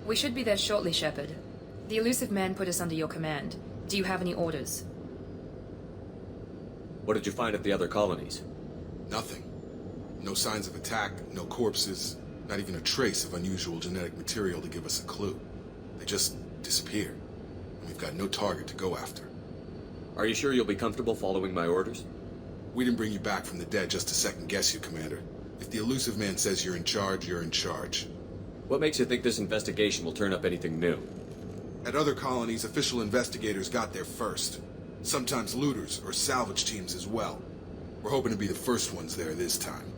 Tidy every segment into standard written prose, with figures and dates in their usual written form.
We should be there shortly, Shepard. The elusive man put us under your command. Do you have any orders? What did you find at the other colonies? Nothing. No signs of attack, no corpses, not even a trace of unusual genetic material to give us a clue. They just disappeared, and we've got no target to go after. Are you sure you'll be comfortable following my orders? We didn't bring you back from the dead just to second-guess you, Commander. If the elusive man says you're in charge, you're in charge. What makes you think this investigation will turn up anything new? At other colonies, official investigators got there first. Sometimes looters or salvage teams as well. We're hoping to be the first ones there this time.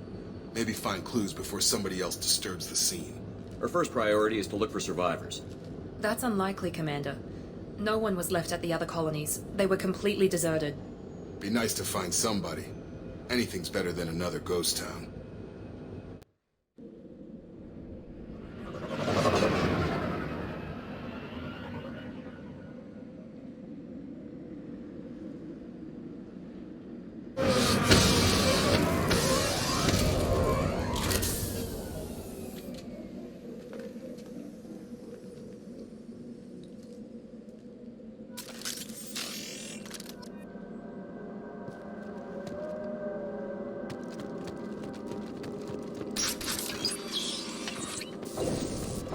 Maybe find clues before somebody else disturbs the scene. Our first priority is to look for survivors. That's unlikely, Commander. No one was left at the other colonies. They were completely deserted. Be nice to find somebody. Anything's better than another ghost town.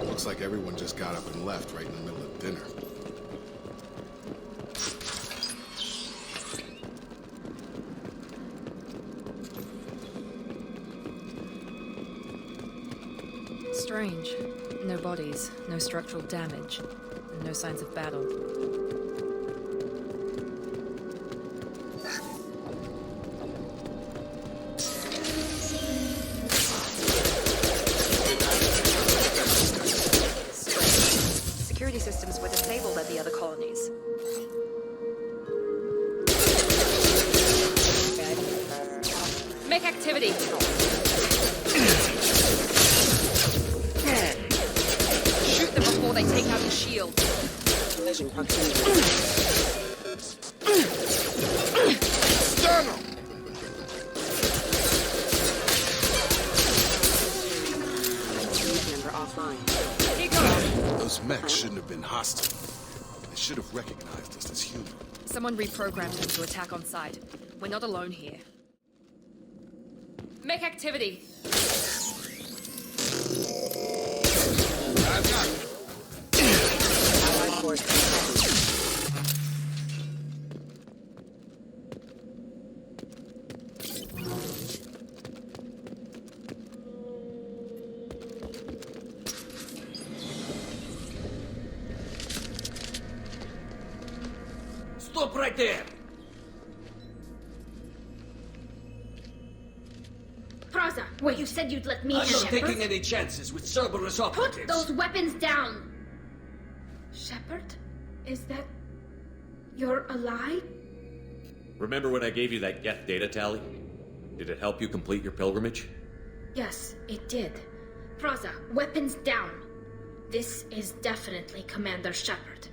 Looks like everyone just got up and left right in the middle of dinner. Strange. No bodies, no structural damage, and no signs of battle. Security systems were disabled at the other colonies. Make activity! Shoot them before they take out the shield. Collision proximity. Stun 'em! Member offline. Those mechs shouldn't have been hostile. They should have recognized us as human. Someone reprogrammed them to attack on sight. We're not alone here. Make activity! Allied force present. Stop right there! Praza, wait, you said you'd let me I'm not Shepard? taking any chances with Cerberus operatives. Put those weapons down! Shepard? Is that... You're alive? Remember when I gave you that Geth data tally? Did it help you complete your pilgrimage? Yes, it did. Praza, weapons down. This is definitely Commander Shepard.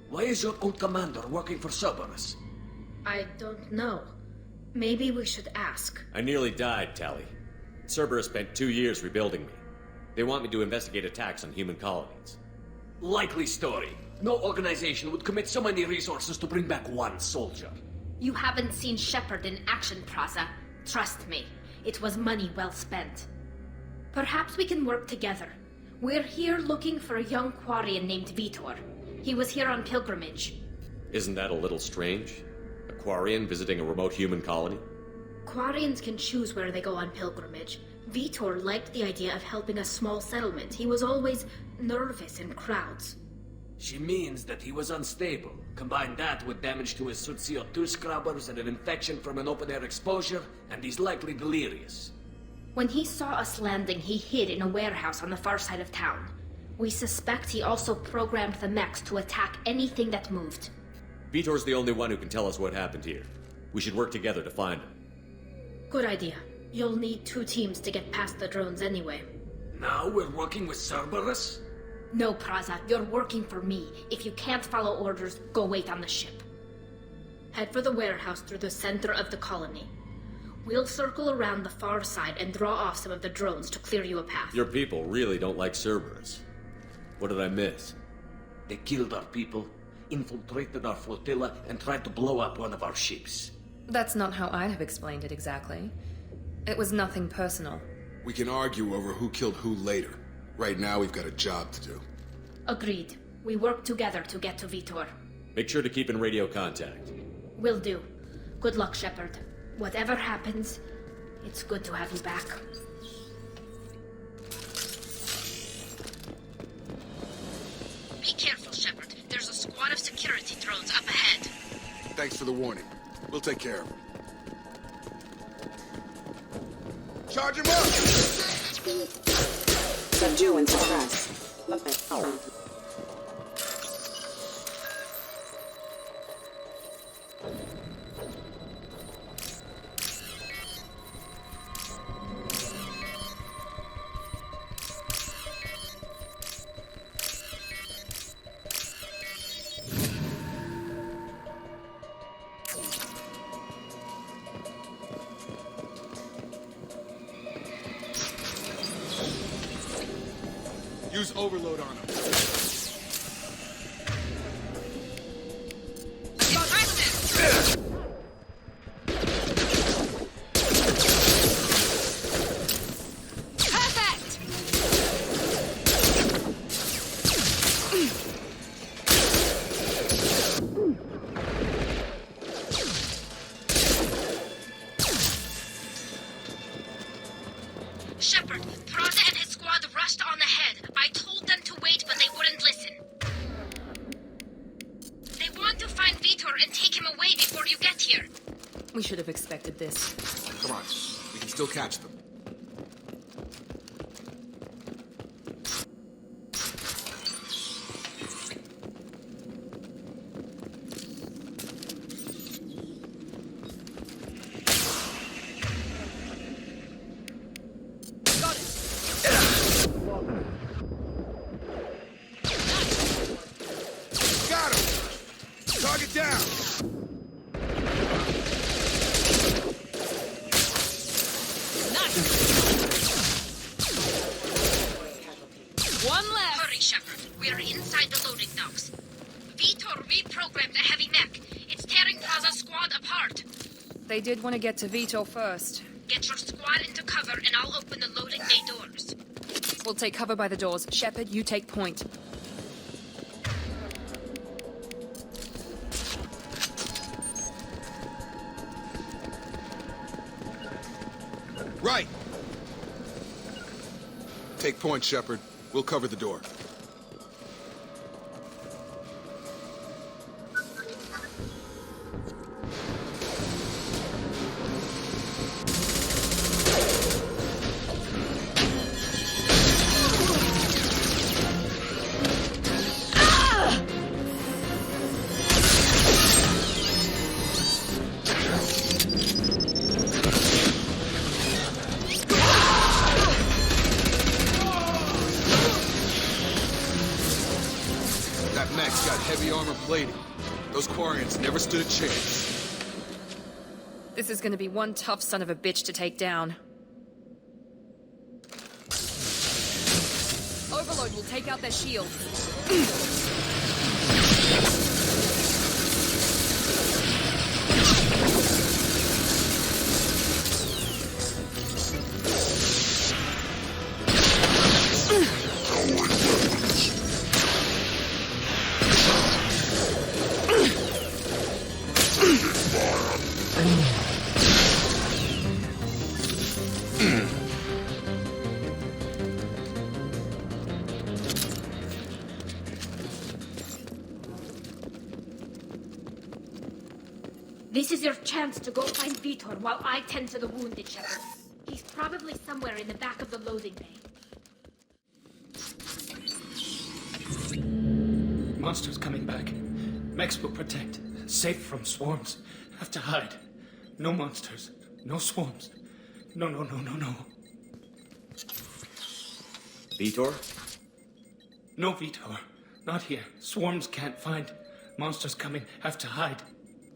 Why is your own commander working for Cerberus? I don't know. Maybe we should ask. I nearly died, Tally. Cerberus spent 2 years rebuilding me. They want me to investigate attacks on human colonies. Likely story. No organization would commit so many resources to bring back one soldier. You haven't seen Shepard in action, Praza. Trust me, it was money well spent. Perhaps we can work together. We're here looking for a young Quarian named Vitor. He was here on pilgrimage. Isn't that a little strange? A Quarian visiting a remote human colony? Quarians can choose where they go on pilgrimage. Vitor liked the idea of helping a small settlement. He was always nervous in crowds. She means that he was unstable. Combine that with damage to his suit CO2 scrubbers and an infection from an open-air exposure, and he's likely delirious. When he saw us landing, he hid in a warehouse on the far side of town. We suspect he also programmed the mechs to attack anything that moved. Vitor's the only one who can tell us what happened here. We should work together to find him. Good idea. You'll need 2 teams to get past the drones anyway. Now we're working with Cerberus? No, Praza, you're working for me. If you can't follow orders, go wait on the ship. Head for the warehouse through the center of the colony. We'll circle around the far side and draw off some of the drones to clear you a path. Your people really don't like Cerberus. What did I miss? They killed our people, infiltrated our flotilla, and tried to blow up one of our ships. That's not how I'd have explained it exactly. It was nothing personal. We can argue over who killed who later. Right now, we've got a job to do. Agreed. We work together to get to Vitor. Make sure to keep in radio contact. Will do. Good luck, Shepard. Whatever happens, it's good to have you back. Be careful, Shepard. There's a squad of security drones up ahead. Thanks for the warning. We'll take care of him. Charge him up! Subdue and suppress. Use overload on him. Shepard, Prada and his squad rushed on ahead. I told them to wait, but they wouldn't listen. They want to find Vitor and take him away before you get here. We should have expected this. Come on, we can still catch them. Got him! Target down! One left! Hurry, Shepard. We're inside the loading docks. Vitor reprogrammed the heavy mech. It's tearing Plaza's squad apart. They did want to get to Vitor first. Get your squad into cover and I'll open the loading bay doors. We'll take cover by the doors. Shepard, you take point. Right! Take point, Shepard. We'll cover the door. That mech's got heavy armor plating. Those Quarians never stood a chance. This is gonna be one tough son of a bitch to take down. Overload will take out their shield. This is your chance to go find Vitor while I tend to the wounded, Shepard. He's probably somewhere in the back of the loading bay. Monsters coming back. Mechs will protect. Safe from swarms. Have to hide. No monsters. No swarms. No. Vitor? No Vitor. Not here. Swarms can't find. Monsters coming. Have to hide.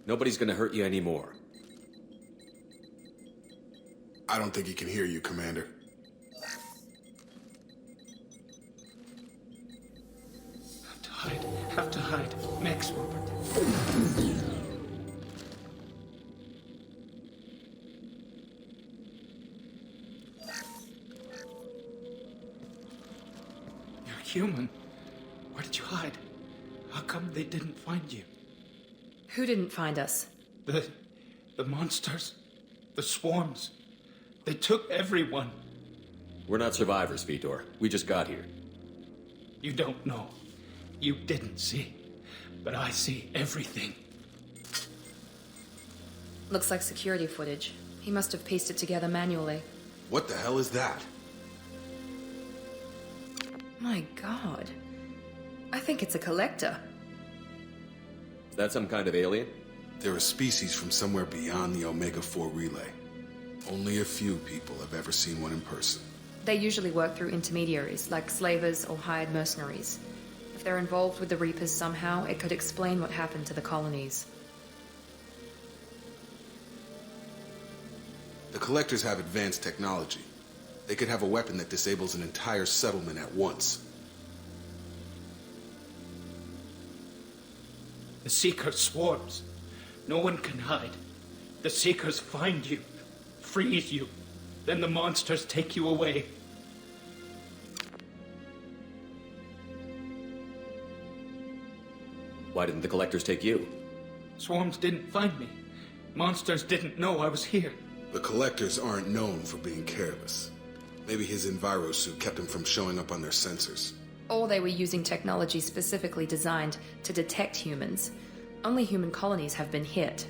Nobody's gonna hurt you anymore. I don't think he can hear you, Commander. Have to hide. Max, Robert. You're human. Where did you hide? How come they didn't find you? Who didn't find us? The monsters. The swarms. They took everyone. We're not survivors, Vitor. We just got here. You don't know. You didn't see. But I see everything. Looks like security footage. He must have pieced it together manually. What the hell is that? My god. I think it's a collector. Is that some kind of alien? They're a species from somewhere beyond the Omega-4 relay. Only a few people have ever seen one in person. They usually work through intermediaries, like slavers or hired mercenaries. If they're involved with the Reapers somehow, it could explain what happened to the colonies. The Collectors have advanced technology. They could have a weapon that disables an entire settlement at once. The Seeker swarms. No one can hide. The Seekers find you, freeze you. Then the monsters take you away. Why didn't the Collectors take you? Swarms didn't find me. Monsters didn't know I was here. The Collectors aren't known for being careless. Maybe his Enviro suit kept him from showing up on their sensors. Or they were using technology specifically designed to detect humans. Only human colonies have been hit.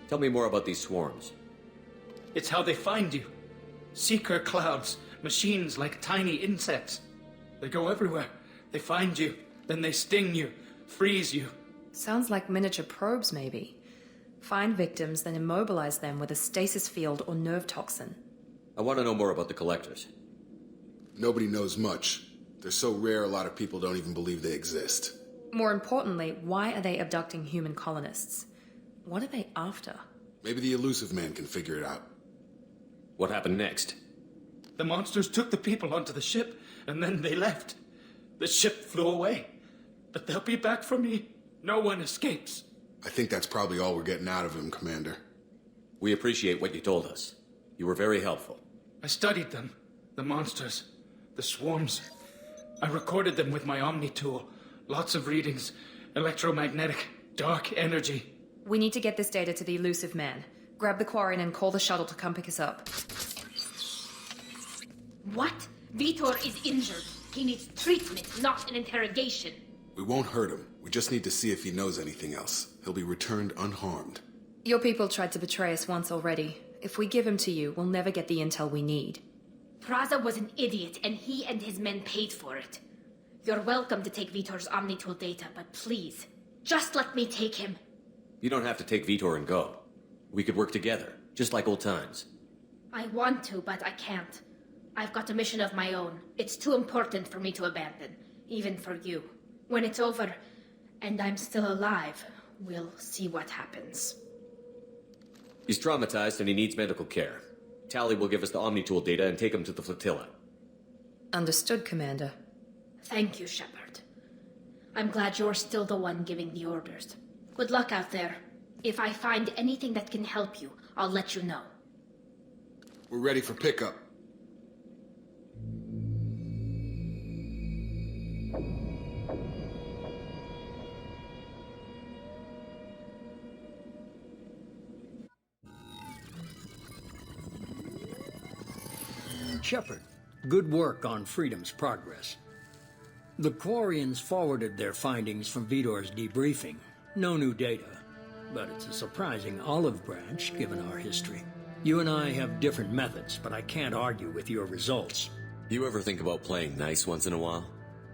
Tell me more about these swarms. It's how they find you. Seeker clouds, machines like tiny insects. They go everywhere. They find you, then they sting you, freeze you. Sounds like miniature probes, maybe. Find victims, then immobilize them with a stasis field or nerve toxin. I want to know more about the Collectors. Nobody knows much. They're so rare a lot of people don't even believe they exist. More importantly, why are they abducting human colonists? What are they after? Maybe the Elusive Man can figure it out. What happened next? The monsters took the people onto the ship, and then they left. The ship flew away. But they'll be back for me. No one escapes. I think that's probably all we're getting out of him, Commander. We appreciate what you told us. You were very helpful. I studied them. The monsters. The swarms. I recorded them with my Omni tool. Lots of readings. Electromagnetic. Dark energy. We need to get this data to the Elusive Man. Grab the Quarian and call the shuttle to come pick us up. What? Vitor is injured. He needs treatment, not an interrogation. We won't hurt him. We just need to see if he knows anything else. He'll be returned unharmed. Your people tried to betray us once already. If we give him to you, we'll never get the intel we need. Praza was an idiot, and he and his men paid for it. You're welcome to take Vitor's Omnitool data, but please, just let me take him. You don't have to take Vitor and go. We could work together, just like old times. I want to, but I can't. I've got a mission of my own. It's too important for me to abandon, even for you. When it's over, and I'm still alive, we'll see what happens. He's traumatized and he needs medical care. Tally will give us the Omnitool data and take him to the flotilla. Understood, Commander. Thank you, Shepard. I'm glad you're still the one giving the orders. Good luck out there. If I find anything that can help you, I'll let you know. We're ready for pickup. Shepard, good work on Freedom's progress. The Quarians forwarded their findings from Vitor's debriefing. No new data, but it's a surprising olive branch given our history. You and I have different methods, but I can't argue with your results. You ever think about playing nice once in a while?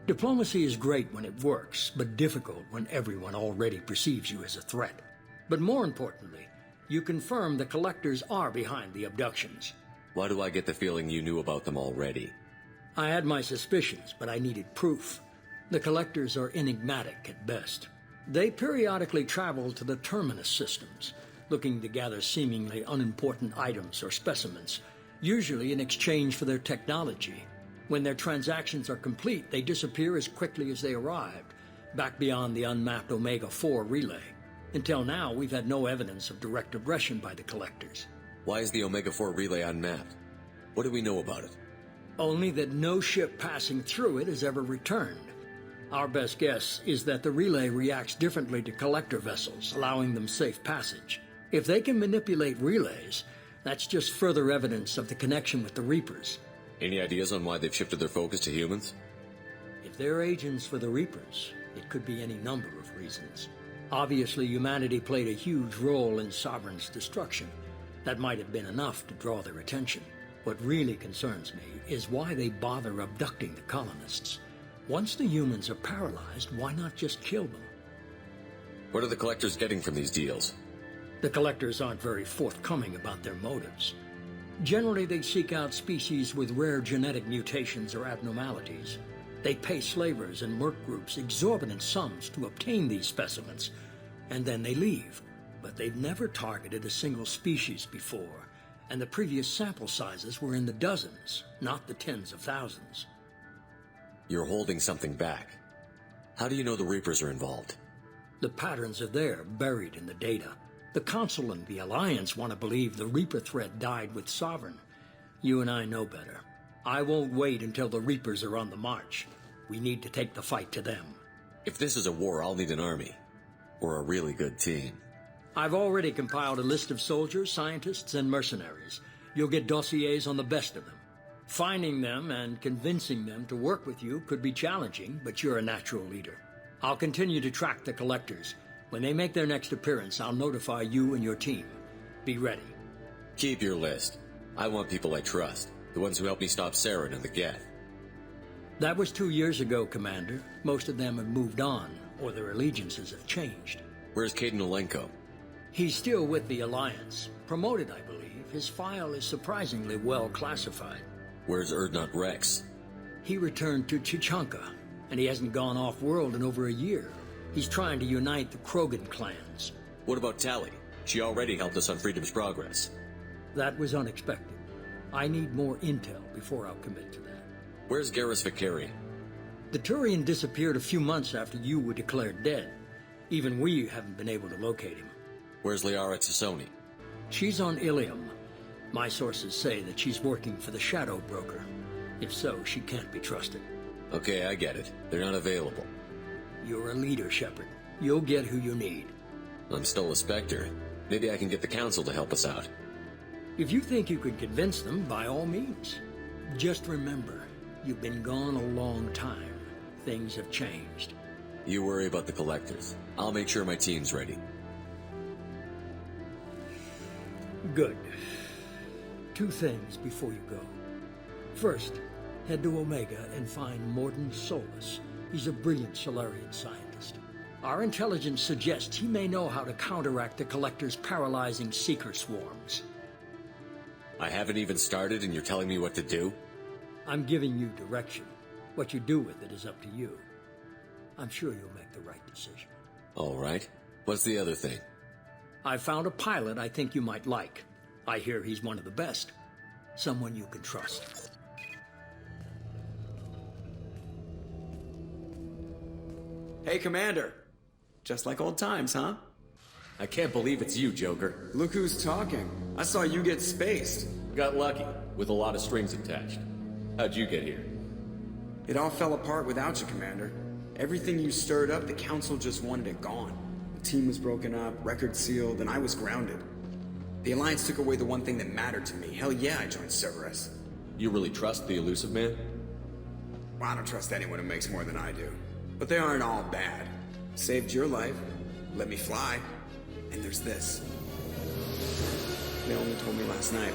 Diplomacy is great when it works, but difficult when everyone already perceives you as a threat. But more importantly, you confirm the Collectors are behind the abductions. Why do I get the feeling you knew about them already? I had my suspicions, but I needed proof. The Collectors are enigmatic at best. They periodically travel to the Terminus systems, looking to gather seemingly unimportant items or specimens, usually in exchange for their technology. When their transactions are complete, they disappear as quickly as they arrived, back beyond the unmapped Omega-4 relay. Until now, we've had no evidence of direct aggression by the Collectors. Why is the Omega-4 relay unmapped? What do we know about it? Only that no ship passing through it has ever returned. Our best guess is that the relay reacts differently to Collector vessels, allowing them safe passage. If they can manipulate relays, that's just further evidence of the connection with the Reapers. Any ideas on why they've shifted their focus to humans? If they're agents for the Reapers, it could be any number of reasons. Obviously, humanity played a huge role in Sovereign's destruction. That might have been enough to draw their attention. What really concerns me is why they bother abducting the colonists. Once the humans are paralyzed, why not just kill them? What are the Collectors getting from these deals? The Collectors aren't very forthcoming about their motives. Generally, they seek out species with rare genetic mutations or abnormalities. They pay slavers and merc groups exorbitant sums to obtain these specimens, and then they leave. But they've never targeted a single species before, and the previous sample sizes were in the dozens, not the tens of thousands. You're holding something back. How do you know the Reapers are involved? The patterns are there, buried in the data. The Council and the Alliance want to believe the Reaper threat died with Sovereign. You and I know better. I won't wait until the Reapers are on the march. We need to take the fight to them. If this is a war, I'll need an army. Or a really good team. I've already compiled a list of soldiers, scientists, and mercenaries. You'll get dossiers on the best of them. Finding them and convincing them to work with you could be challenging, but you're a natural leader. I'll continue to track the Collectors. When they make their next appearance, I'll notify you and your team. Be ready. Keep your list. I want people I trust. The ones who helped me stop Saren and the Geth. That was 2 years ago, Commander. Most of them have moved on, or their allegiances have changed. Where's Caden Olenko? He's still with the Alliance. Promoted, I believe. His file is surprisingly well classified. Where's Erdnot Rex? He returned to Chichanka, and he hasn't gone off-world in over a year. He's trying to unite the Krogan clans. What about Tali? She already helped us on Freedom's Progress. That was unexpected. I need more intel before I'll commit to that. Where's Garrus Vicarian? The Turian disappeared a few months after you were declared dead. Even we haven't been able to locate him. Where's Liara Tassoni? She's on Ilium. My sources say that she's working for the Shadow Broker. If so, she can't be trusted. Okay, I get it. They're not available. You're a leader, Shepard. You'll get who you need. I'm still a Spectre. Maybe I can get the Council to help us out. If you think you can convince them, by all means. Just remember, you've been gone a long time. Things have changed. You worry about the Collectors. I'll make sure my team's ready. Good. 2 things before you go. First, head to Omega and find Mordin Solus. He's a brilliant Solarian scientist. Our intelligence suggests he may know how to counteract the Collector's paralyzing Seeker swarms. I haven't even started and you're telling me what to do? I'm giving you direction. What you do with it is up to you. I'm sure you'll make the right decision. All right. What's the other thing? I found a pilot I think you might like. I hear he's one of the best. Someone you can trust. Hey, Commander. Just like old times, huh? I can't believe it's you, Joker. Look who's talking. I saw you get spaced. Got lucky, with a lot of strings attached. How'd you get here? It all fell apart without you, Commander. Everything you stirred up, the Council just wanted it gone. The team was broken up, records sealed, and I was grounded. The Alliance took away the one thing that mattered to me. Hell yeah, I joined Cerberus. You really trust the Elusive Man? Well, I don't trust anyone who makes more than I do. But they aren't all bad. Saved your life, let me fly, and there's this. They only told me last night.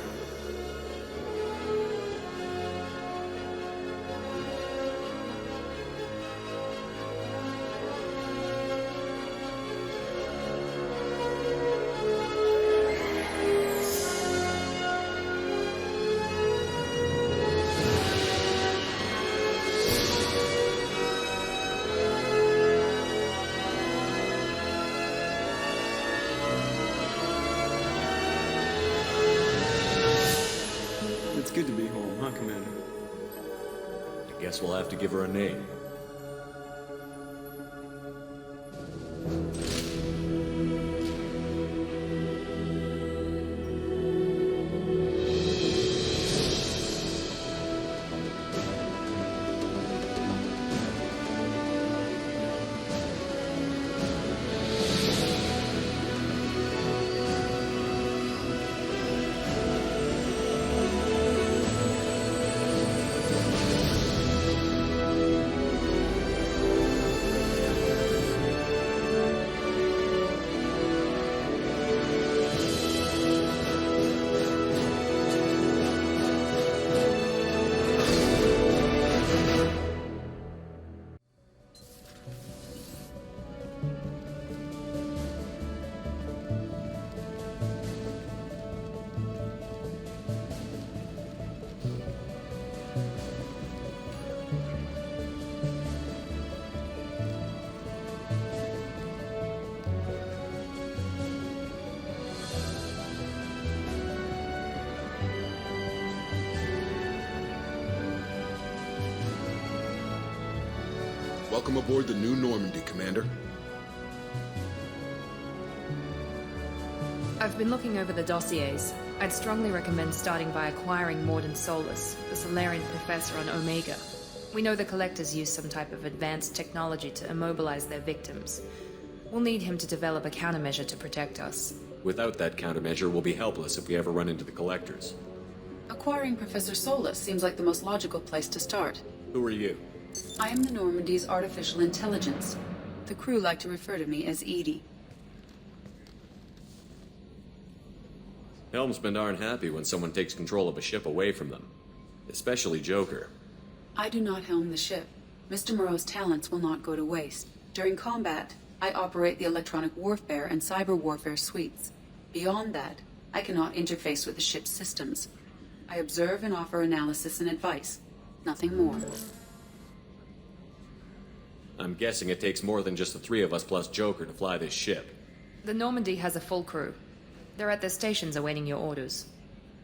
It's good to be home, huh, Commander? Guess we'll have to give her a name. Welcome aboard the New Normandy, Commander. I've been looking over the dossiers. I'd strongly recommend starting by acquiring Morden Solus, the Solarian professor on Omega. We know the Collectors use some type of advanced technology to immobilize their victims. We'll need him to develop a countermeasure to protect us. Without that countermeasure, we'll be helpless if we ever run into the Collectors. Acquiring Professor Solus seems like the most logical place to start. Who are you? I am the Normandy's artificial intelligence. The crew like to refer to me as Edie. Helmsmen aren't happy when someone takes control of a ship away from them. Especially Joker. I do not helm the ship. Mr. Moreau's talents will not go to waste. During combat, I operate the electronic warfare and cyber warfare suites. Beyond that, I cannot interface with the ship's systems. I observe and offer analysis and advice. Nothing more. I'm guessing it takes more than just the three of us plus Joker to fly this ship. The Normandy has a full crew. They're at their stations awaiting your orders.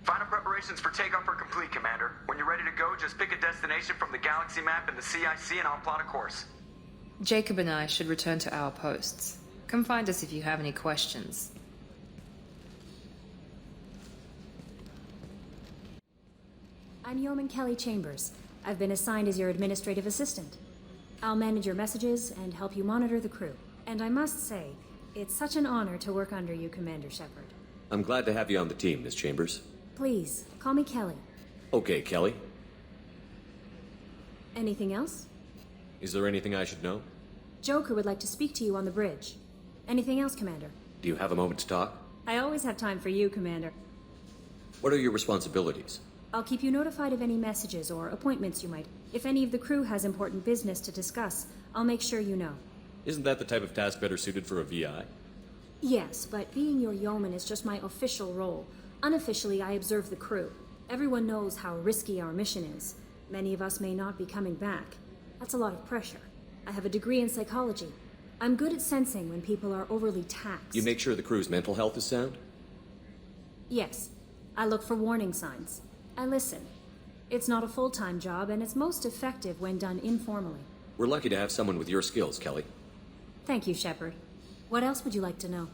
Final preparations for takeoff are complete, Commander. When you're ready to go, just pick a destination from the galaxy map and the CIC and I'll plot a course. Jacob and I should return to our posts. Come find us if you have any questions. I'm Yeoman Kelly Chambers. I've been assigned as your administrative assistant. I'll manage your messages and help you monitor the crew. And I must say, it's such an honor to work under you, Commander Shepard. I'm glad to have you on the team, Miss Chambers. Please, call me Kelly. Okay, Kelly. Anything else? Is there anything I should know? Joker would like to speak to you on the bridge. Anything else, Commander? Do you have a moment to talk? I always have time for you, Commander. What are your responsibilities? I'll keep you notified of any messages or appointments you might. If any of the crew has important business to discuss, I'll make sure you know. Isn't that the type of task better suited for a VI? Yes, but being your yeoman is just my official role. Unofficially, I observe the crew. Everyone knows how risky our mission is. Many of us may not be coming back. That's a lot of pressure. I have a degree in psychology. I'm good at sensing when people are overly taxed. You make sure the crew's mental health is sound? Yes. I look for warning signs. I listen. It's not a full-time job, and it's most effective when done informally. We're lucky to have someone with your skills, Kelly. Thank you, Shepard. What else would you like to know?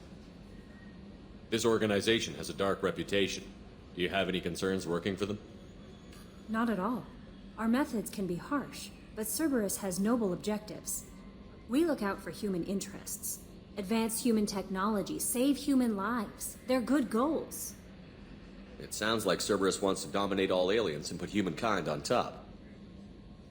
This organization has a dark reputation. Do you have any concerns working for them? Not at all. Our methods can be harsh, but Cerberus has noble objectives. We look out for human interests. Advance human technology, save human lives. They're good goals. It sounds like Cerberus wants to dominate all aliens and put humankind on top.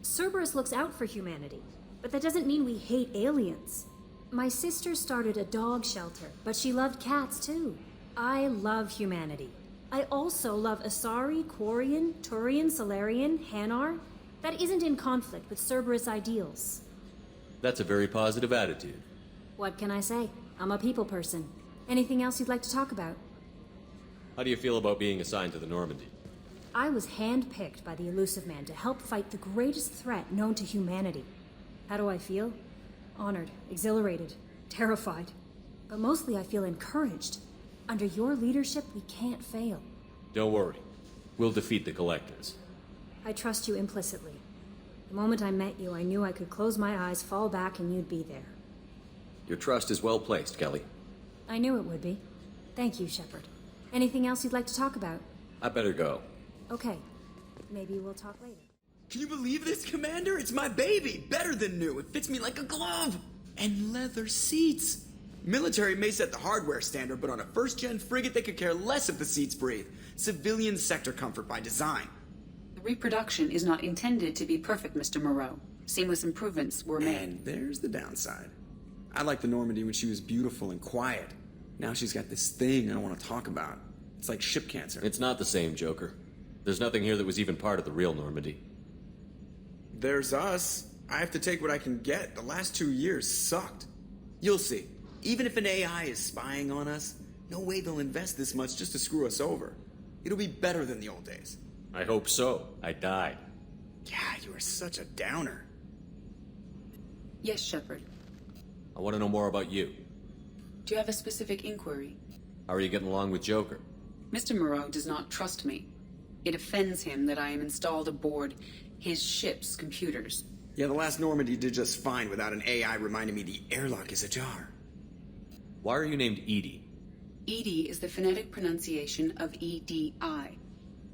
Cerberus looks out for humanity, but that doesn't mean we hate aliens. My sister started a dog shelter, but she loved cats too. I love humanity. I also love Asari, Quarian, Turian, Solarian, Hanar. That isn't in conflict with Cerberus ideals. That's a very positive attitude. What can I say? I'm a people person. Anything else you'd like to talk about? How do you feel about being assigned to the Normandy? I was handpicked by the Elusive Man to help fight the greatest threat known to humanity. How do I feel? Honored, exhilarated, terrified. But mostly I feel encouraged. Under your leadership, we can't fail. Don't worry. We'll defeat the Collectors. I trust you implicitly. The moment I met you, I knew I could close my eyes, fall back, and you'd be there. Your trust is well placed, Kelly. I knew it would be. Thank you, Shepard. Anything else you'd like to talk about? I better go. Okay. Maybe we'll talk later. Can you believe this, Commander? It's my baby! Better than new. It fits me like a glove! And leather seats! Military may set the hardware standard, but on a first-gen frigate, they could care less if the seats breathe. Civilian sector comfort by design. The reproduction is not intended to be perfect, Mr. Moreau. Seamless improvements were made. And there's the downside. I liked the Normandy when she was beautiful and quiet. Now she's got this thing I don't want to talk about. It's like ship cancer. It's not the same, Joker. There's nothing here that was even part of the real Normandy. There's us. I have to take what I can get. The last 2 years sucked. You'll see. Even if an AI is spying on us, no way they'll invest this much just to screw us over. It'll be better than the old days. I hope so. I died. Yeah, you are such a downer. Yes, Shepard. I want to know more about you. Do you have a specific inquiry? How are you getting along with Joker? Mr. Moreau does not trust me. It offends him that I am installed aboard his ship's computers. Yeah, the last Normandy did just fine without an AI reminding me the airlock is ajar. Why are you named Edie? EDI is the phonetic pronunciation of EDI.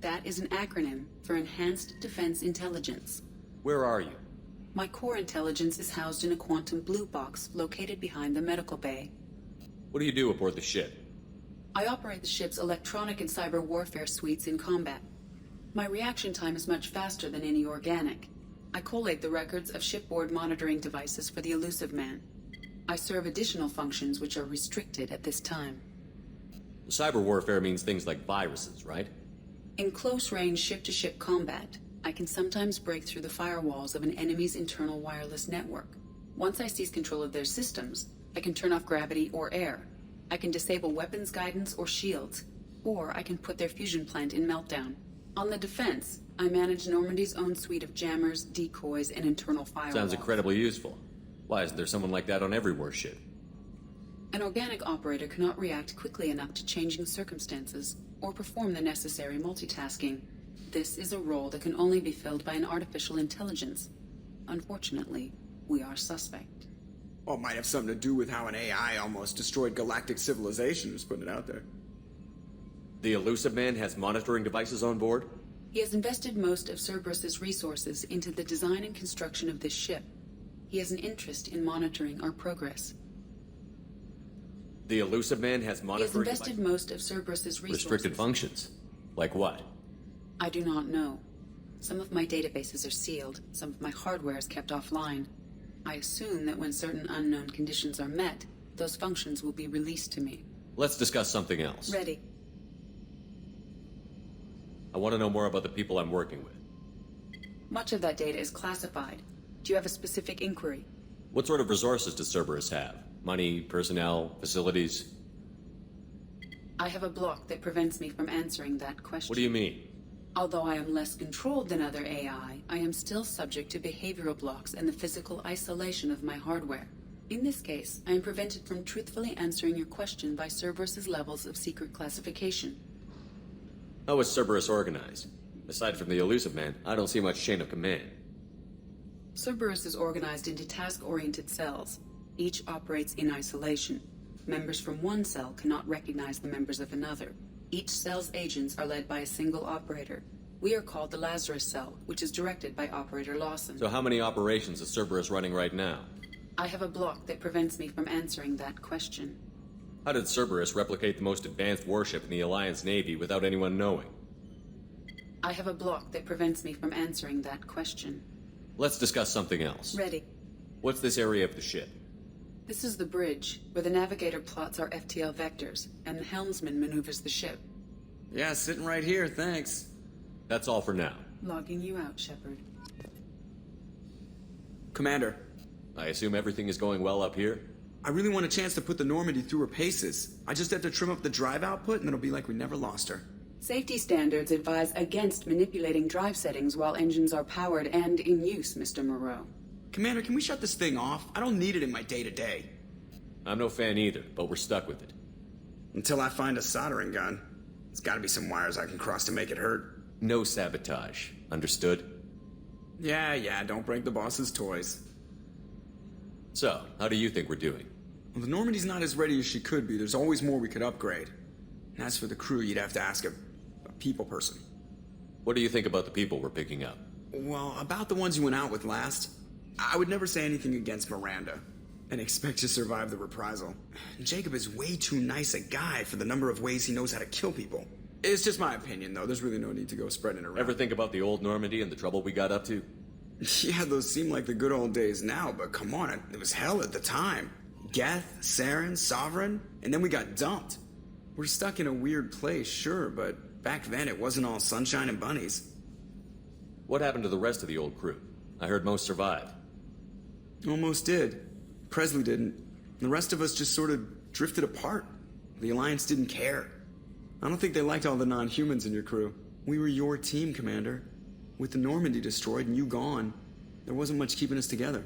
That is an acronym for Enhanced Defense Intelligence. Where are you? My core intelligence is housed in a quantum blue box located behind the medical bay. What do you do aboard the ship? I operate the ship's electronic and cyber warfare suites in combat. My reaction time is much faster than any organic. I collate the records of shipboard monitoring devices for the Elusive Man. I serve additional functions which are restricted at this time. Cyber warfare means things like viruses, right? In close-range ship-to-ship combat, I can sometimes break through the firewalls of an enemy's internal wireless network. Once I seize control of their systems, I can turn off gravity or air. I can disable weapons guidance or shields, or I can put their fusion plant in meltdown. On the defense, I manage Normandy's own suite of jammers, decoys, and internal firewalls. Sounds incredibly useful. Why isn't there someone like that on every warship? An organic operator cannot react quickly enough to changing circumstances or perform the necessary multitasking. This is a role that can only be filled by an artificial intelligence. Unfortunately, we are suspect. Well, it might have something to do with how an AI almost destroyed galactic civilization, just putting it out there. The Elusive Man has monitoring devices on board? He has invested most of Cerberus's resources into the design and construction of this ship. He has an interest in monitoring our progress. The Elusive Man has monitoring He has invested most of Cerberus's resources. Restricted functions? Like what? I do not know. Some of my databases are sealed, some of my hardware is kept offline. I assume that when certain unknown conditions are met, those functions will be released to me. Let's discuss something else. Ready. I want to know more about the people I'm working with. Much of that data is classified. Do you have a specific inquiry? What sort of resources does Cerberus have? Money, personnel, facilities? I have a block that prevents me from answering that question. What do you mean? Although I am less controlled than other AI, I am still subject to behavioral blocks and the physical isolation of my hardware. In this case, I am prevented from truthfully answering your question by Cerberus's levels of secret classification. How is Cerberus organized? Aside from the Elusive Man, I don't see much chain of command. Cerberus is organized into task-oriented cells. Each operates in isolation. Members from one cell cannot recognize the members of another. Each cell's agents are led by a single operator. We are called the Lazarus Cell, which is directed by Operator Lawson. So how many operations is Cerberus running right now? I have a block that prevents me from answering that question. How did Cerberus replicate the most advanced warship in the Alliance Navy without anyone knowing? I have a block that prevents me from answering that question. Let's discuss something else. Ready. What's this area of the ship? This is the bridge, where the navigator plots our FTL vectors, and the helmsman maneuvers the ship. Yeah, sitting right here, thanks. That's all for now. Logging you out, Shepard. Commander. I assume everything is going well up here? I really want a chance to put the Normandy through her paces. I just have to trim up the drive output and it'll be like we never lost her. Safety standards advise against manipulating drive settings while engines are powered and in use, Mr. Moreau. Commander, can we shut this thing off? I don't need it in my day-to-day. I'm no fan either, but we're stuck with it. Until I find a soldering gun. There's gotta be some wires I can cross to make it hurt. No sabotage. Understood? Yeah, don't break the boss's toys. So, how do you think we're doing? Well, the Normandy's not as ready as she could be. There's always more we could upgrade. And as for the crew, you'd have to ask a people person. What do you think about the people we're picking up? Well, about the ones you went out with last, I would never say anything against Miranda and expect to survive the reprisal. Jacob is way too nice a guy for the number of ways he knows how to kill people. It's just my opinion, though. There's really no need to go spreading it around. Ever think about the old Normandy and the trouble we got up to? Yeah, those seem like the good old days now, but come on, it was hell at the time. Geth, Saren, Sovereign, and then we got dumped. We're stuck in a weird place, sure, but back then it wasn't all sunshine and bunnies. What happened to the rest of the old crew? I heard most survived. Almost did. Presley didn't. The rest of us just sort of drifted apart. The Alliance didn't care. I don't think they liked all the non-humans in your crew. We were your team, Commander. With the Normandy destroyed and you gone, there wasn't much keeping us together.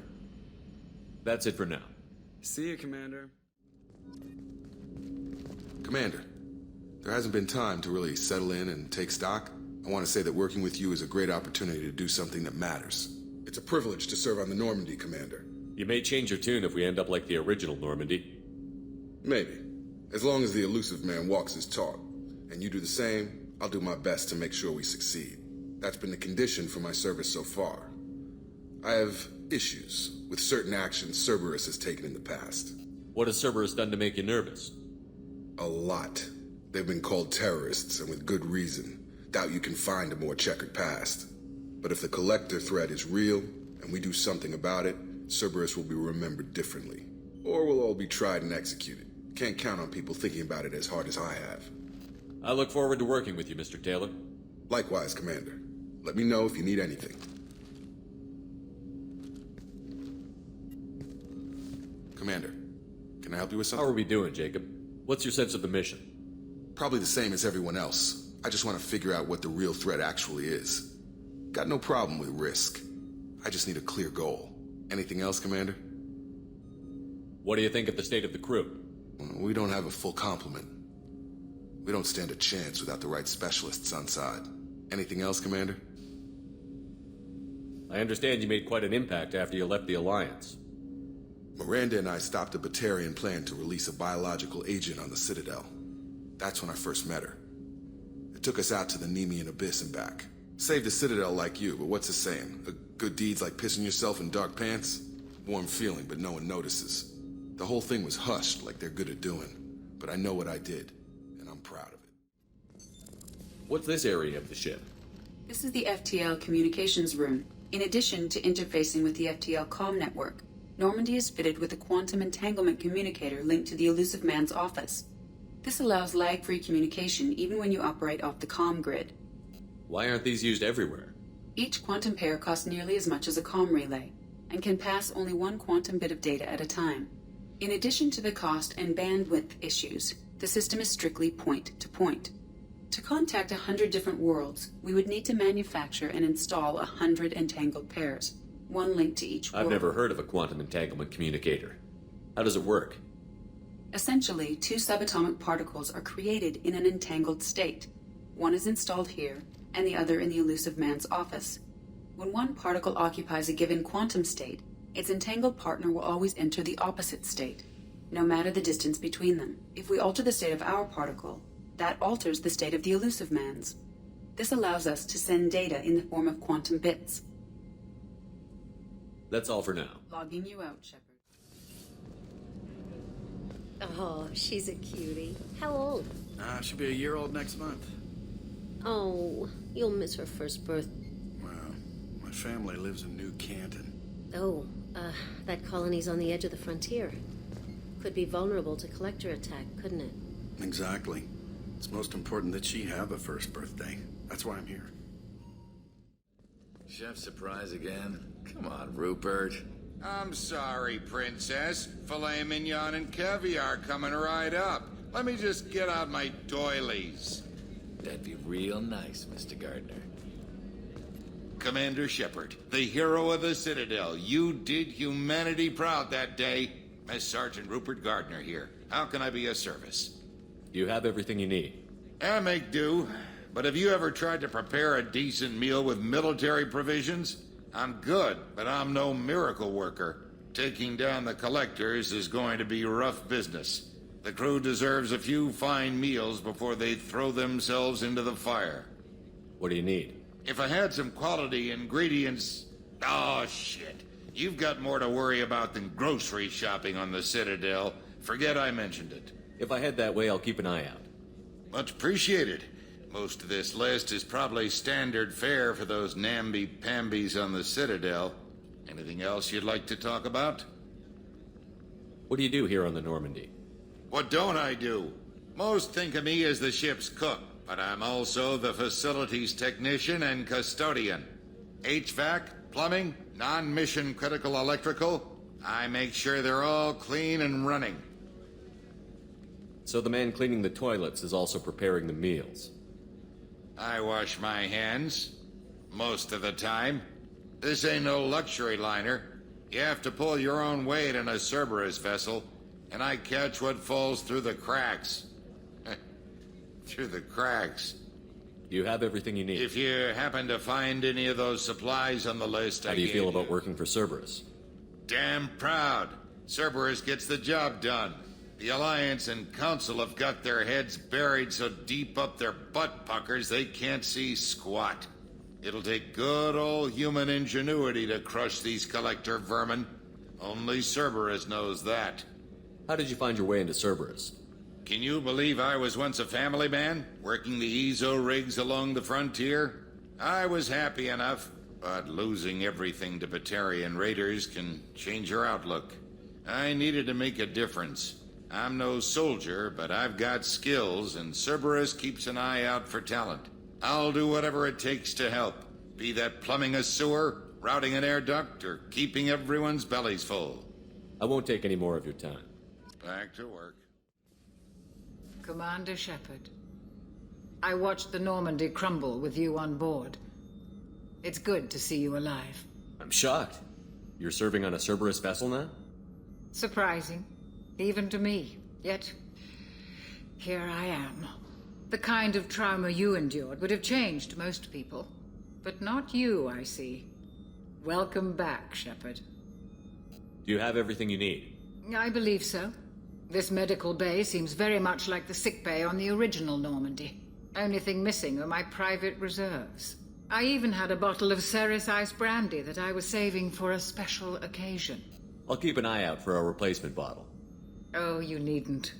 That's it for now. See you, Commander. Commander, there hasn't been time to really settle in and take stock. I want to say that working with you is a great opportunity to do something that matters. It's a privilege to serve on the Normandy, Commander. You may change your tune if we end up like the original Normandy. Maybe. As long as the elusive man walks his talk, and you do the same, I'll do my best to make sure we succeed. That's been the condition for my service so far. I have issues with certain actions Cerberus has taken in the past. What has Cerberus done to make you nervous? A lot. They've been called terrorists, and with good reason. Doubt you can find a more checkered past. But if the Collector threat is real, and we do something about it, Cerberus will be remembered differently. Or we'll all be tried and executed. Can't count on people thinking about it as hard as I have. I look forward to working with you, Mr. Taylor. Likewise, Commander. Let me know if you need anything. Commander, can I help you with something? How are we doing, Jacob? What's your sense of the mission? Probably the same as everyone else. I just want to figure out what the real threat actually is. Got no problem with risk. I just need a clear goal. Anything else, Commander? What do you think of the state of the crew? We don't have a full complement. We don't stand a chance without the right specialists on side. Anything else, Commander? I understand you made quite an impact after you left the Alliance. Miranda and I stopped a Batarian plan to release a biological agent on the Citadel. That's when I first met her. It took us out to the Nemean Abyss and back. Saved the Citadel like you, but what's the saying? A good deed's like pissing yourself in dark pants? Warm feeling, but no one notices. The whole thing was hushed like they're good at doing. But I know what I did, and I'm proud of it. What's this area of the ship? This is the FTL communications room. In addition to interfacing with the FTL comm network, Normandy is fitted with a quantum entanglement communicator linked to the elusive man's office. This allows lag-free communication even when you operate off the comm grid. Why aren't these used everywhere? Each quantum pair costs nearly as much as a comm relay, and can pass only one quantum bit of data at a time. In addition to the cost and bandwidth issues, the system is strictly point-to-point. To contact 100 different worlds, we would need to manufacture and install 100 entangled pairs, one link to each world. I've never heard of a quantum entanglement communicator. How does it work? Essentially, two subatomic particles are created in an entangled state. One is installed here, and the other in the elusive man's office. When one particle occupies a given quantum state, its entangled partner will always enter the opposite state, no matter the distance between them. If we alter the state of our particle, that alters the state of the elusive man's. This allows us to send data in the form of quantum bits. That's all for now. Logging you out, Shepard. Oh, she's a cutie. How old? She'll be a year old next month. Oh, you'll miss her first birth. Well, my family lives in New Canton. Oh, that colony's on the edge of the frontier. Could be vulnerable to collector attack, couldn't it? Exactly. It's most important that she have a first birthday. That's why I'm here. Chef surprise again? Come on, Rupert. I'm sorry, Princess. Filet mignon and caviar coming right up. Let me just get out my doilies. That'd be real nice, Mr. Gardner. Commander Shepard, the hero of the Citadel. You did humanity proud that day. As Sergeant Rupert Gardner here. How can I be of service? You have everything you need. I make do. But have you ever tried to prepare a decent meal with military provisions? I'm good, but I'm no miracle worker. Taking down the collectors is going to be rough business. The crew deserves a few fine meals before they throw themselves into the fire. What do you need? If I had some quality ingredients... Oh, shit. You've got more to worry about than grocery shopping on the Citadel. Forget I mentioned it. If I head that way, I'll keep an eye out. Much appreciated. Most of this list is probably standard fare for those namby-pambies on the Citadel. Anything else you'd like to talk about? What do you do here on the Normandy? What don't I do? Most think of me as the ship's cook, but I'm also the facilities technician and custodian. HVAC, plumbing, non-mission critical electrical. I make sure they're all clean and running. So the man cleaning the toilets is also preparing the meals. I wash my hands. Most of the time. This ain't no luxury liner. You have to pull your own weight in a Cerberus vessel, and I catch what falls through the cracks. Through the cracks. You have everything you need. If you happen to find any of those supplies on the list, How do you feel about working for Cerberus? Damn proud. Cerberus gets the job done. The Alliance and Council have got their heads buried so deep up their butt puckers they can't see squat. It'll take good old human ingenuity to crush these collector vermin. Only Cerberus knows that. How did you find your way into Cerberus? Can you believe I was once a family man, working the EZO rigs along the frontier? I was happy enough, but losing everything to Batarian raiders can change your outlook. I needed to make a difference. I'm no soldier, but I've got skills, and Cerberus keeps an eye out for talent. I'll do whatever it takes to help, be that plumbing a sewer, routing an air duct, or keeping everyone's bellies full. I won't take any more of your time. Back to work. Commander Shepard, I watched the Normandy crumble with you on board. It's good to see you alive. I'm shocked. You're serving on a Cerberus vessel now? Surprising, even to me. Yet, here I am. The kind of trauma you endured would have changed most people. But not you, I see. Welcome back, Shepard. Do you have everything you need? I believe so. This medical bay seems very much like the sick bay on the original Normandy. Only thing missing are my private reserves. I even had a bottle of Ceres Ice brandy that I was saving for a special occasion. I'll keep an eye out for a replacement bottle. Oh, you needn't.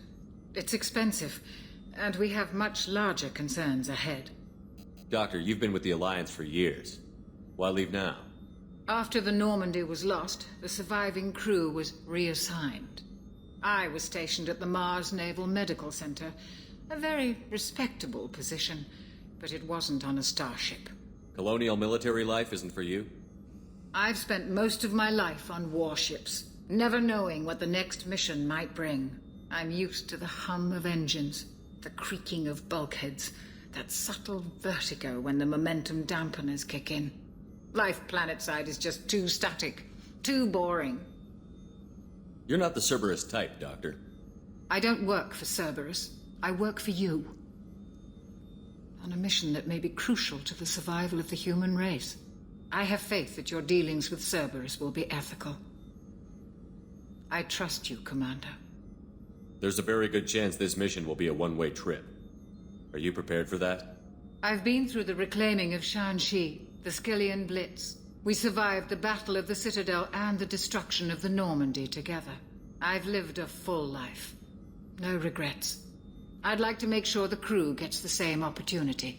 It's expensive, and we have much larger concerns ahead. Doctor, you've been with the Alliance for years. Why leave now? After the Normandy was lost, the surviving crew was reassigned. I was stationed at the Mars Naval Medical Center, a very respectable position, but it wasn't on a starship. Colonial military life isn't for you? I've spent most of my life on warships, never knowing what the next mission might bring. I'm used to the hum of engines, the creaking of bulkheads, that subtle vertigo when the momentum dampeners kick in. Life planetside is just too static, too boring. You're not the Cerberus type, Doctor. I don't work for Cerberus. I work for you. On a mission that may be crucial to the survival of the human race. I have faith that your dealings with Cerberus will be ethical. I trust you, Commander. There's a very good chance this mission will be a one-way trip. Are you prepared for that? I've been through the reclaiming of Shanxi, the Skillian Blitz. We survived the Battle of the Citadel and the destruction of the Normandy together. I've lived a full life. No regrets. I'd like to make sure the crew gets the same opportunity.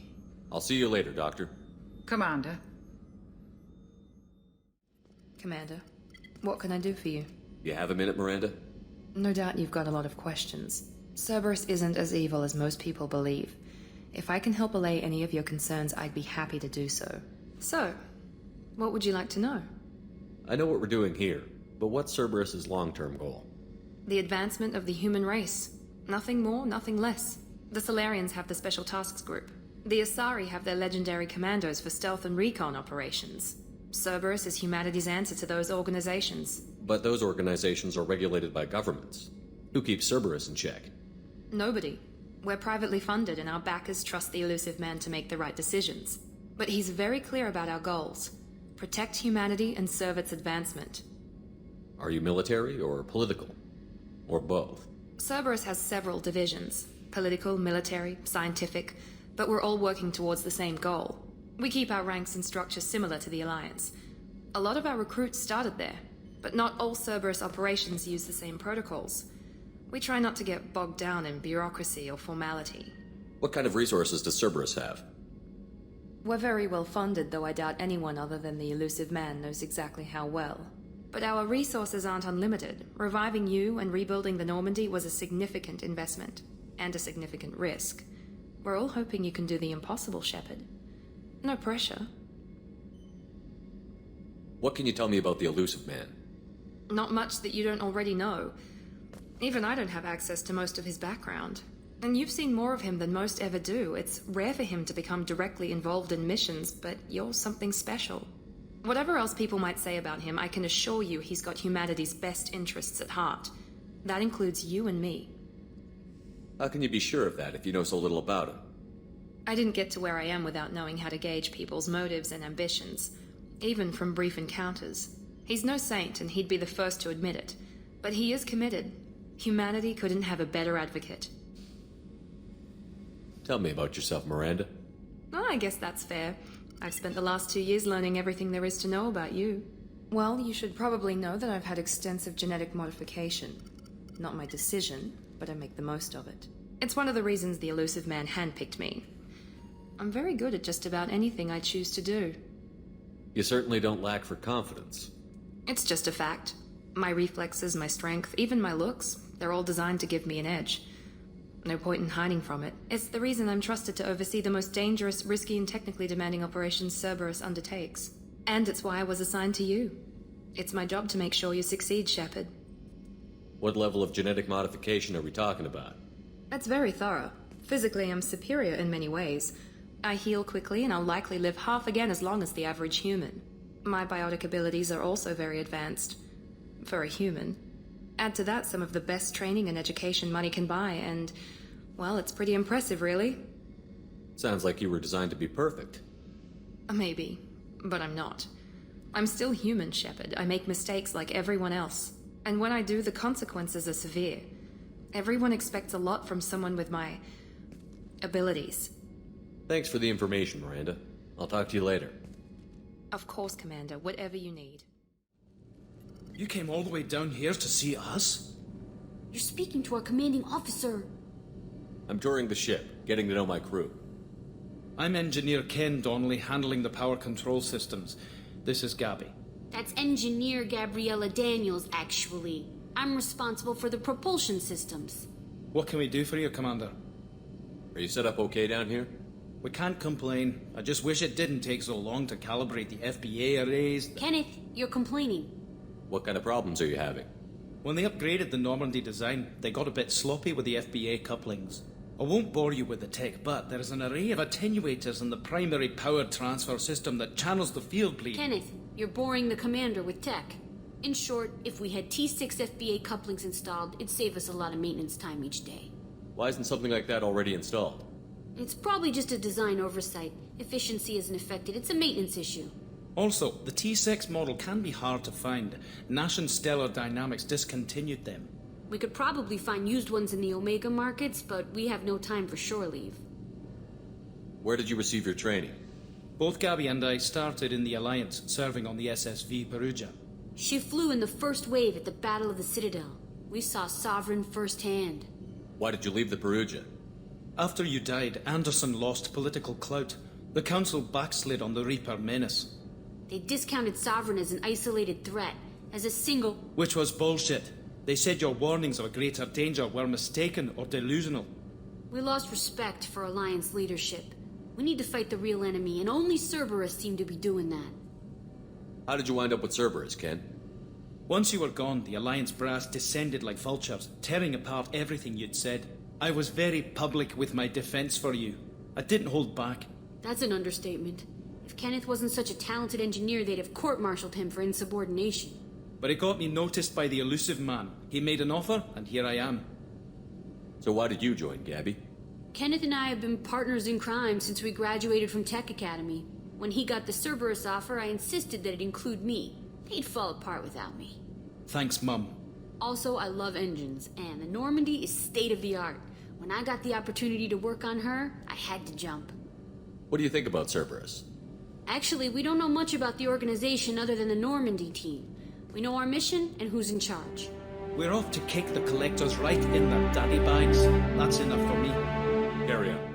I'll see you later, Doctor. Commander. Commander, what can I do for you? You have a minute, Miranda? No doubt you've got a lot of questions. Cerberus isn't as evil as most people believe. If I can help allay any of your concerns, I'd be happy to do so. So, what would you like to know? I know what we're doing here, but what's Cerberus's long-term goal? The advancement of the human race. Nothing more, nothing less. The Solarians have the Special Tasks Group. The Asari have their legendary commandos for stealth and recon operations. Cerberus is humanity's answer to those organizations. But those organizations are regulated by governments. Who keeps Cerberus in check? Nobody. We're privately funded and our backers trust the elusive man to make the right decisions. But he's very clear about our goals. Protect humanity and serve its advancement. Are you military or political? Or both? Cerberus has several divisions. Political, military, scientific, but we're all working towards the same goal. We keep our ranks and structure similar to the Alliance. A lot of our recruits started there, but not all Cerberus operations use the same protocols. We try not to get bogged down in bureaucracy or formality. What kind of resources does Cerberus have? We're very well funded, though I doubt anyone other than the elusive man knows exactly how well. But our resources aren't unlimited. Reviving you and rebuilding the Normandy was a significant investment, and a significant risk. We're all hoping you can do the impossible, Shepard. No pressure. What can you tell me about the elusive man? Not much that you don't already know. Even I don't have access to most of his background. And you've seen more of him than most ever do. It's rare for him to become directly involved in missions, but you're something special. Whatever else people might say about him, I can assure you he's got humanity's best interests at heart. That includes you and me. How can you be sure of that if you know so little about him? I didn't get to where I am without knowing how to gauge people's motives and ambitions, even from brief encounters. He's no saint, and he'd be the first to admit it. But he is committed. Humanity couldn't have a better advocate. Tell me about yourself, Miranda. Oh, I guess that's fair. I've spent the last 2 years learning everything there is to know about you. Well, you should probably know that I've had extensive genetic modification. Not my decision, but I make the most of it. It's one of the reasons the elusive man handpicked me. I'm very good at just about anything I choose to do. You certainly don't lack for confidence. It's just a fact. My reflexes, my strength, even my looks, they're all designed to give me an edge. No point in hiding from it. It's the reason I'm trusted to oversee the most dangerous, risky, and technically demanding operations Cerberus undertakes. And it's why I was assigned to you. It's my job to make sure you succeed, Shepard. What level of genetic modification are we talking about? That's very thorough. Physically, I'm superior in many ways. I heal quickly, and I'll likely live half again as long as the average human. My biotic abilities are also very advanced. For a human. Add to that some of the best training and education money can buy, and, well, it's pretty impressive, really. Sounds like you were designed to be perfect. Maybe, but I'm not. I'm still human, Shepard. I make mistakes like everyone else. And when I do, the consequences are severe. Everyone expects a lot from someone with my abilities. Thanks for the information, Miranda. I'll talk to you later. Of course, Commander. Whatever you need. You came all the way down here to see us? You're speaking to our commanding officer. I'm touring the ship, getting to know my crew. I'm Engineer Ken Donnelly, handling the power control systems. This is Gabby. That's Engineer Gabriella Daniels, actually. I'm responsible for the propulsion systems. What can we do for you, Commander? Are you set up okay down here? We can't complain. I just wish it didn't take so long to calibrate the FBA arrays. Kenneth, you're complaining. What kind of problems are you having? When they upgraded the Normandy design, they got a bit sloppy with the FBA couplings. I won't bore you with the tech, but there is an array of attenuators in the primary power transfer system that channels the field bleed. Kenneth, you're boring the commander with tech. In short, if we had T6 FBA couplings installed, it'd save us a lot of maintenance time each day. Why isn't something like that already installed? It's probably just a design oversight. Efficiency isn't affected. It's a maintenance issue. Also, the T6 model can be hard to find. Nash and Stellar Dynamics discontinued them. We could probably find used ones in the Omega markets, but we have no time for shore leave. Where did you receive your training? Both Gabby and I started in the Alliance, serving on the SSV Perugia. She flew in the first wave at the Battle of the Citadel. We saw Sovereign firsthand. Why did you leave the Perugia? After you died, Anderson lost political clout. The Council backslid on the Reaper menace. They discounted Sovereign as an isolated threat, as a single... Which was bullshit. They said your warnings of a greater danger were mistaken or delusional. We lost respect for Alliance leadership. We need to fight the real enemy, and only Cerberus seemed to be doing that. How did you wind up with Cerberus, Ken? Once you were gone, the Alliance brass descended like vultures, tearing apart everything you'd said. I was very public with my defense for you. I didn't hold back. That's an understatement. If Kenneth wasn't such a talented engineer, they'd have court-martialed him for insubordination. But it got me noticed by the elusive man. He made an offer, and here I am. So why did you join, Gabby? Kenneth and I have been partners in crime since we graduated from Tech Academy. When he got the Cerberus offer, I insisted that it include me. He'd fall apart without me. Thanks, Mum. Also, I love engines, and the Normandy is state-of-the-art. When I got the opportunity to work on her, I had to jump. What do you think about Cerberus? Actually, we don't know much about the organization other than the Normandy team. We know our mission and who's in charge. We're off to kick the collectors right in their daddy bags. That's enough for me. Carry on.